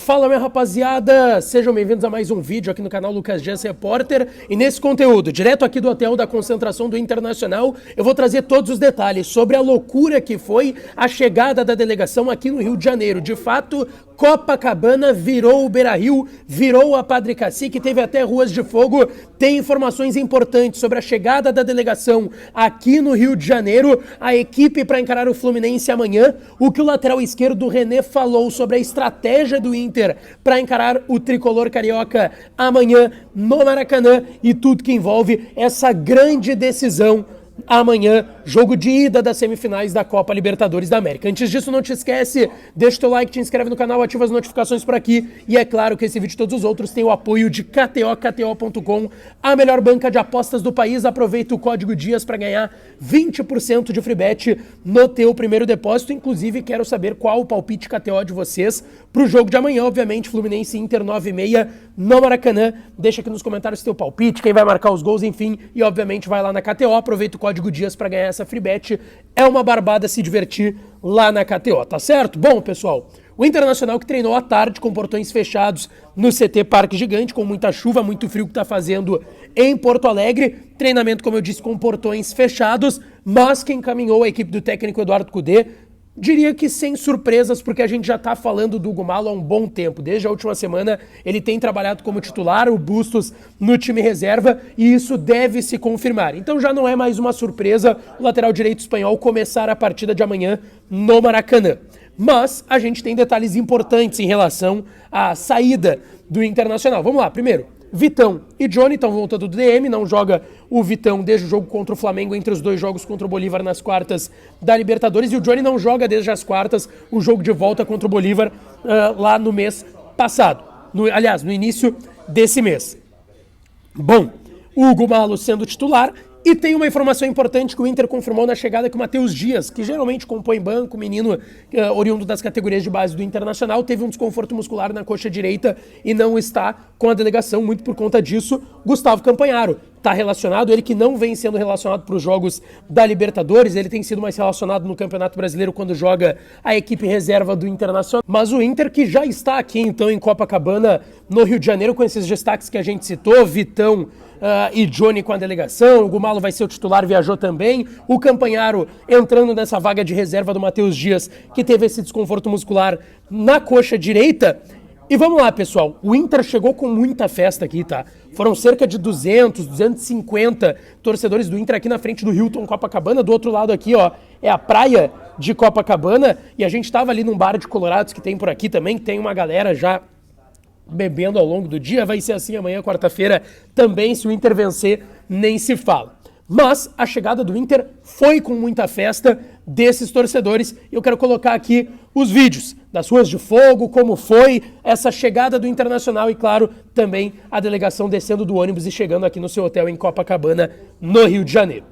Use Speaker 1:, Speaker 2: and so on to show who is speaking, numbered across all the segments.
Speaker 1: Fala, minha rapaziada! Sejam bem-vindos a mais um vídeo aqui no canal Lucas Dias Repórter. E nesse conteúdo, direto aqui do hotel da concentração do Internacional, eu vou trazer todos os detalhes sobre a loucura que foi a chegada da delegação aqui no Rio de Janeiro. De fato, Copacabana virou o Beira-Rio, virou a Padre Cacique, teve até ruas de fogo. Tem informações importantes sobre a chegada da delegação aqui no Rio de Janeiro, a equipe para encarar o Fluminense amanhã, o que o lateral esquerdo René falou sobre a estratégia do Inter para encarar o tricolor carioca amanhã no Maracanã e tudo que envolve essa grande decisão amanhã, jogo de ida das semifinais da Copa Libertadores da América. Antes disso, não te esquece, deixa o teu like, te inscreve no canal, ativa as notificações por aqui e é claro que esse vídeo e todos os outros têm o apoio de KTO, KTO.com, a melhor banca de apostas do país. Aproveita o código DIAS para ganhar 20% de free bet no teu primeiro depósito. Inclusive, quero saber qual o palpite KTO de vocês pro jogo de amanhã, obviamente, Fluminense Inter 9h30 no Maracanã. Deixa aqui nos comentários teu palpite, quem vai marcar os gols, enfim, e obviamente vai lá na KTO, aproveita o código DIAS para ganhar essa free bet. É uma barbada se divertir lá na KTO, tá certo? Bom, pessoal, o Internacional que treinou à tarde com portões fechados no CT Parque Gigante, com muita chuva, muito frio que tá fazendo em Porto Alegre. Treinamento, como eu disse, com portões fechados, mas quem encaminhou a equipe do técnico Eduardo Cudê, diria que sem surpresas, porque a gente já tá falando do Hugo Malo há um bom tempo. Desde a última semana ele tem trabalhado como titular, o Bustos no time reserva, e isso deve se confirmar. Então já não é mais uma surpresa o lateral direito espanhol começar a partida de amanhã no Maracanã. Mas a gente tem detalhes importantes em relação à saída do Internacional. Vamos lá, primeiro, Vitão e Johnny estão voltando do DM, não joga o Vitão desde o jogo contra o Flamengo, entre os dois jogos contra o Bolívar nas quartas da Libertadores, e o Johnny não joga desde as quartas, o jogo de volta contra o Bolívar lá no mês passado, no início desse mês. Bom, o Hugo Malo sendo titular. E tem uma informação importante que o Inter confirmou na chegada, que o Matheus Dias, que geralmente compõe banco, menino oriundo das categorias de base do Internacional, teve um desconforto muscular na coxa direita e não está com a delegação, muito por conta disso. Gustavo Campanharo está relacionado, ele que não vem sendo relacionado para os jogos da Libertadores, ele tem sido mais relacionado no Campeonato Brasileiro quando joga a equipe reserva do Internacional. Mas o Inter que já está aqui então em Copacabana, no Rio de Janeiro, com esses destaques que a gente citou, Vitão e Johnny com a delegação, o Gumalo vai ser o titular, viajou também, o Campanharo entrando nessa vaga de reserva do Matheus Dias, que teve esse desconforto muscular na coxa direita. E vamos lá, pessoal, o Inter chegou com muita festa aqui, tá? Foram cerca de 200, 250 torcedores do Inter aqui na frente do Hilton Copacabana. Do outro lado aqui, ó, é a praia de Copacabana, e a gente tava ali num bar de colorados que tem por aqui também, tem uma galera já bebendo ao longo do dia. Vai ser assim amanhã, quarta-feira, também, se o Inter vencer, nem se fala. Mas a chegada do Inter foi com muita festa desses torcedores. Eu quero colocar aqui os vídeos das ruas de fogo, como foi essa chegada do Internacional e, claro, também a delegação descendo do ônibus e chegando aqui no seu hotel em Copacabana, no Rio de Janeiro.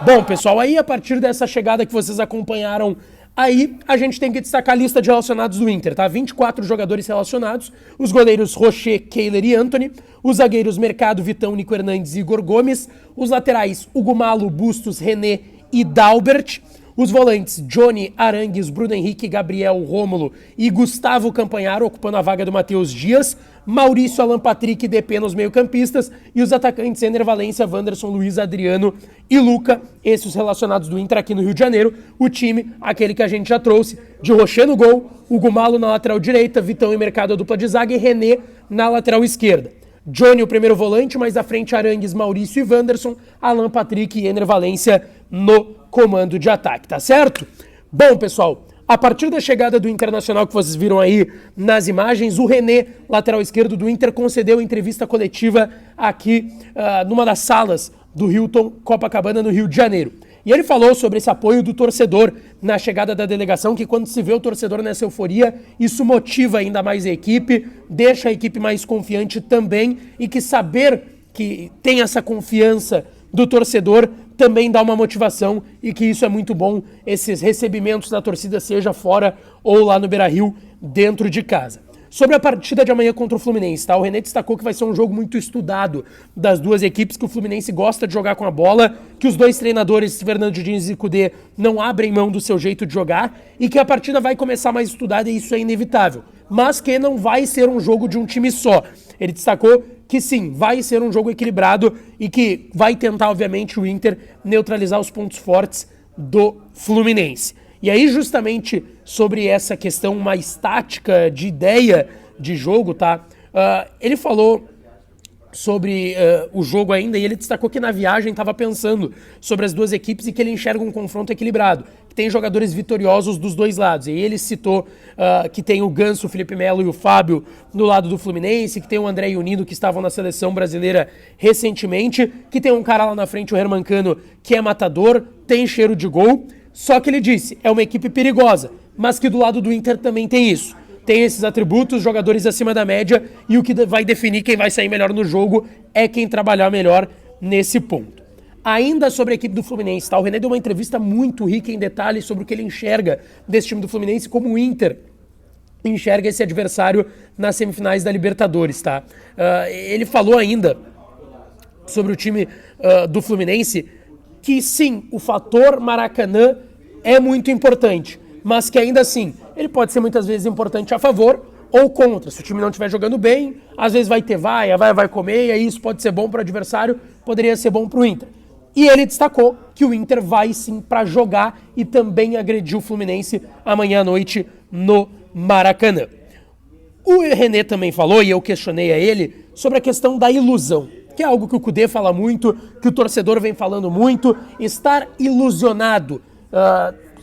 Speaker 1: Bom, pessoal, aí a partir dessa chegada que vocês acompanharam aí, a gente tem que destacar a lista de relacionados do Inter, tá? 24 jogadores relacionados, os goleiros Rocher, Kehler e Antony, os zagueiros Mercado, Vitão, Nico Hernandes e Igor Gomes, os laterais Hugo Malo, Bustos, René e Dalbert, os volantes Johnny, Arangues, Bruno Henrique, Gabriel, Rômulo e Gustavo Campanharo, ocupando a vaga do Matheus Dias, Maurício, Alan Patrick e DP nos meio-campistas, e os atacantes Ener Valência, Wanderson, Luiz Adriano e Luca, esses os relacionados do Inter aqui no Rio de Janeiro. O time, aquele que a gente já trouxe, de Rocher no gol, Hugo Malo na lateral direita, Vitão e Mercado a dupla de zaga e René na lateral esquerda. Johnny o primeiro volante, mais à frente Arangues, Maurício e Wanderson, Alan Patrick e Ener Valência no comando de ataque, tá certo? Bom, pessoal, a partir da chegada do Internacional que vocês viram aí nas imagens, o René, lateral esquerdo do Inter, concedeu entrevista coletiva aqui numa das salas do Hilton Copacabana, no Rio de Janeiro. E ele falou sobre esse apoio do torcedor na chegada da delegação, que quando se vê o torcedor nessa euforia, isso motiva ainda mais a equipe, deixa a equipe mais confiante também, e que saber que tem essa confiança do torcedor também dá uma motivação, e que isso é muito bom, esses recebimentos da torcida, seja fora ou lá no Beira-Rio, dentro de casa. Sobre a partida de amanhã contra o Fluminense, tá? O René destacou que vai ser um jogo muito estudado das duas equipes, que o Fluminense gosta de jogar com a bola, que os dois treinadores, Fernando Diniz e Kudê, não abrem mão do seu jeito de jogar, e que a partida vai começar mais estudada, e isso é inevitável. Mas que não vai ser um jogo de um time só. Ele destacou que sim, vai ser um jogo equilibrado e que vai tentar, obviamente, o Inter neutralizar os pontos fortes do Fluminense. E aí, justamente sobre essa questão mais tática, de ideia de jogo, tá? Ele falou sobre o jogo ainda, e ele destacou que na viagem estava pensando sobre as duas equipes e que ele enxerga um confronto equilibrado, que tem jogadores vitoriosos dos dois lados. E ele citou que tem o Ganso, o Felipe Melo e o Fábio no lado do Fluminense, que tem o André e o Nino, que estavam na seleção brasileira recentemente, que tem um cara lá na frente, o Herman Cano, que é matador, tem cheiro de gol. Só que ele disse, é uma equipe perigosa, mas que do lado do Inter também tem isso. Tem esses atributos, jogadores acima da média, e o que vai definir quem vai sair melhor no jogo é quem trabalhar melhor nesse ponto. Ainda sobre a equipe do Fluminense, tá? O René deu uma entrevista muito rica em detalhes sobre o que ele enxerga desse time do Fluminense, como o Inter enxerga esse adversário nas semifinais da Libertadores, tá? Ele falou ainda sobre o time do Fluminense que sim, o fator Maracanã é muito importante, mas que ainda assim, ele pode ser muitas vezes importante a favor ou contra. Se o time não estiver jogando bem, às vezes vai ter vai comer, e aí isso pode ser bom para o adversário, poderia ser bom para o Inter. E ele destacou que o Inter vai sim para jogar e também agredir o Fluminense amanhã à noite no Maracanã. O René também falou, e eu questionei a ele, sobre a questão da ilusão, que é algo que o Kudê fala muito, que o torcedor vem falando muito, estar ilusionado,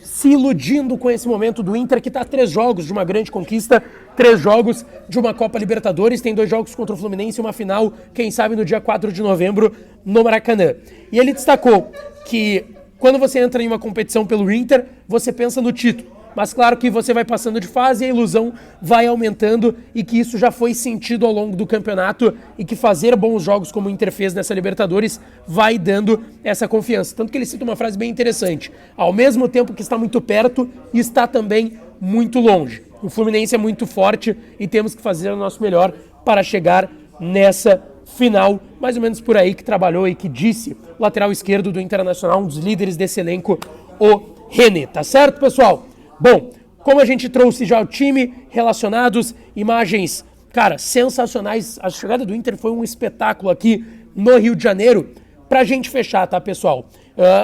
Speaker 1: se iludindo com esse momento do Inter, que está a 3 jogos de uma grande conquista, 3 jogos de uma Copa Libertadores, tem 2 jogos contra o Fluminense e uma final, quem sabe no dia 4 de novembro, no Maracanã. E ele destacou que quando você entra em uma competição pelo Inter, você pensa no título. Mas claro que você vai passando de fase e a ilusão vai aumentando, e que isso já foi sentido ao longo do campeonato, e que fazer bons jogos como o Inter fez nessa Libertadores vai dando essa confiança. Tanto que ele cita uma frase bem interessante: ao mesmo tempo que está muito perto, está também muito longe. O Fluminense é muito forte e temos que fazer o nosso melhor para chegar nessa final, mais ou menos por aí que trabalhou e que disse o lateral esquerdo do Internacional, um dos líderes desse elenco, o René. Tá certo, pessoal? Bom, como a gente trouxe já o time, relacionados, imagens, cara, sensacionais. A chegada do Inter foi um espetáculo aqui no Rio de Janeiro. Pra gente fechar, tá, pessoal?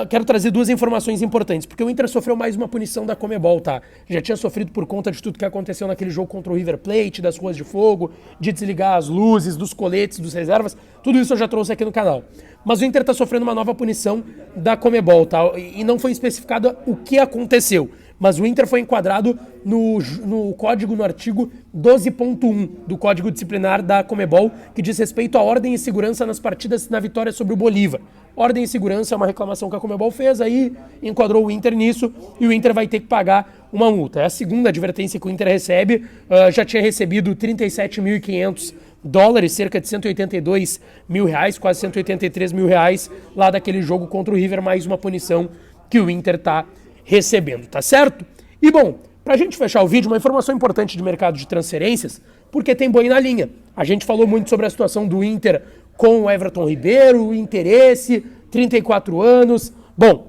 Speaker 1: Quero trazer 2 informações importantes, porque o Inter sofreu mais uma punição da Conmebol, tá? Já tinha sofrido por conta de tudo que aconteceu naquele jogo contra o River Plate, das ruas de fogo, de desligar as luzes, dos coletes, dos reservas, tudo isso eu já trouxe aqui no canal. Mas o Inter tá sofrendo uma nova punição da Conmebol, tá? E não foi especificado o que aconteceu. Mas o Inter foi enquadrado no código, no artigo 12.1 do Código Disciplinar da Conmebol, que diz respeito à ordem e segurança nas partidas na vitória sobre o Bolívar. Ordem e segurança é uma reclamação que a Conmebol fez, aí enquadrou o Inter nisso, e o Inter vai ter que pagar uma multa. É a segunda advertência que o Inter recebe, já tinha recebido 37.500 dólares, cerca de 182 mil reais, quase 183 mil reais, lá daquele jogo contra o River, mais uma punição que o Inter tá recebendo, tá certo? E bom, pra gente fechar o vídeo, uma informação importante de mercado de transferências, porque tem boi na linha. A gente falou muito sobre a situação do Inter com o Everton Ribeiro, o interesse, 34 anos. Bom,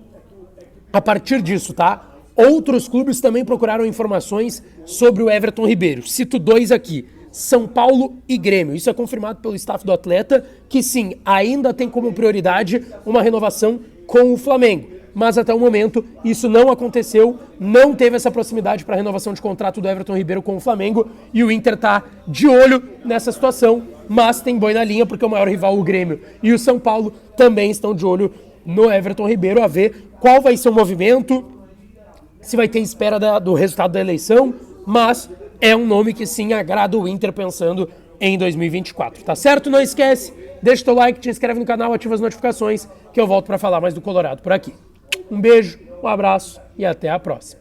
Speaker 1: a partir disso, tá? Outros clubes também procuraram informações sobre o Everton Ribeiro. Cito dois aqui, São Paulo e Grêmio. Isso é confirmado pelo staff do atleta, que sim, ainda tem como prioridade uma renovação com o Flamengo. Mas até o momento isso não aconteceu, não teve essa proximidade para a renovação de contrato do Everton Ribeiro com o Flamengo e o Inter tá de olho nessa situação, mas tem boi na linha porque o maior rival, o Grêmio, e o São Paulo também estão de olho no Everton Ribeiro a ver qual vai ser o movimento, se vai ter espera do resultado da eleição, mas é um nome que sim agrada o Inter pensando em 2024, tá certo? Não esquece, deixa o teu like, te inscreve no canal, ativa as notificações que eu volto para falar mais do Colorado por aqui. Um beijo, um abraço e até a próxima.